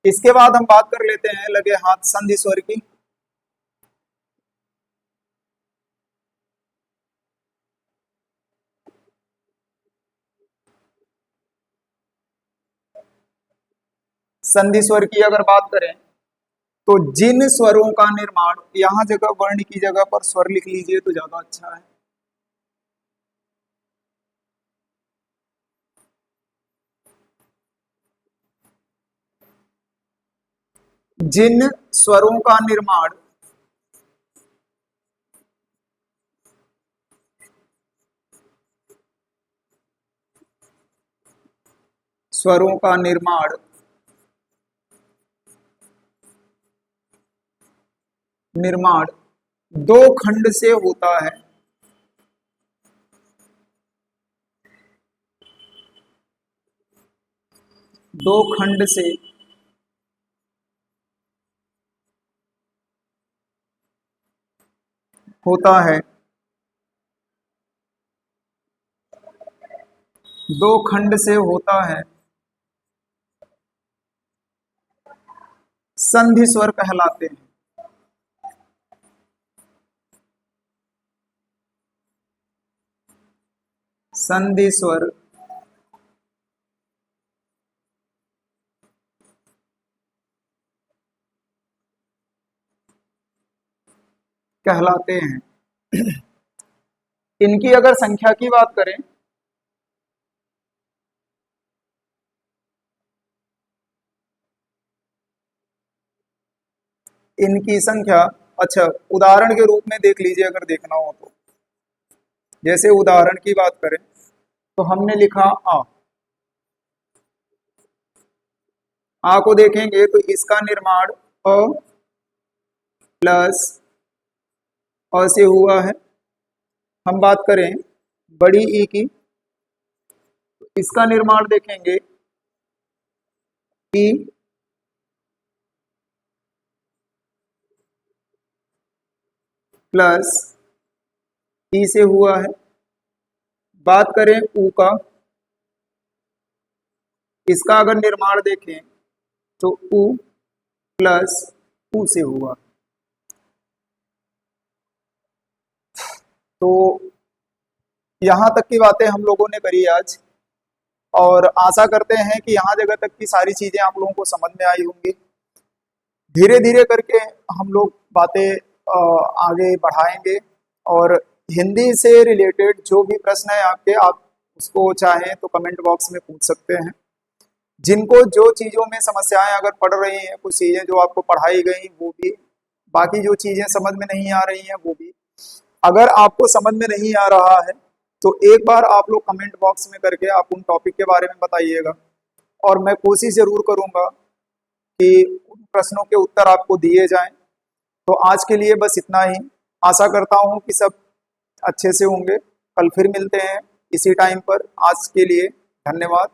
इसके बाद हम बात कर लेते हैं लगे हाथ संधि स्वर की। संधि स्वर की अगर बात करें तो जिन स्वरों का निर्माण, यहां जगह वर्ण की जगह पर स्वर लिख लीजिए तो ज्यादा अच्छा है। जिन स्वरों का निर्माण स्वरों का निर्माण दो खंड से होता है, दो खंड से होता है, दो खंड से होता है, संधि स्वर कहलाते हैं। संधि स्वर कहलाते हैं। इनकी अगर संख्या की बात करें इनकी संख्या, अच्छा उदाहरण के रूप में देख लीजिए अगर देखना हो तो, जैसे उदाहरण की बात करें तो हमने लिखा आ को देखेंगे तो इसका निर्माण अ प्लस अ से हुआ है। हम बात करें बड़ी ई की, इसका निर्माण देखेंगे ई प्लस ई से हुआ है। बात करें ऊ का, इसका अगर निर्माण देखें तो ऊ प्लस ऊ से हुआ। तो यहां तक की बातें हम लोगों ने करी आज, और आशा करते हैं कि यहाँ जगह तक की सारी चीजें आप लोगों को समझ में आई होंगी। धीरे धीरे करके हम लोग बातें आगे बढ़ाएंगे, और हिंदी से रिलेटेड जो भी प्रश्न है आपके, आप उसको चाहें तो कमेंट बॉक्स में पूछ सकते हैं। जिनको जो चीज़ों में समस्याएं अगर पड़ रही हैं, कुछ चीज़ें जो आपको पढ़ाई गई वो भी, बाकी जो चीज़ें समझ में नहीं आ रही हैं वो भी, अगर आपको समझ में नहीं आ रहा है तो एक बार आप लोग कमेंट बॉक्स में करके आप उन टॉपिक के बारे में बताइएगा, और मैं कोशिश जरूर करूँगा कि उन प्रश्नों के उत्तर आपको दिए जाएं। तो आज के लिए बस इतना ही। आशा करता हूँ कि सब अच्छे से होंगे। कल फिर मिलते हैं इसी टाइम पर। आज के लिए धन्यवाद।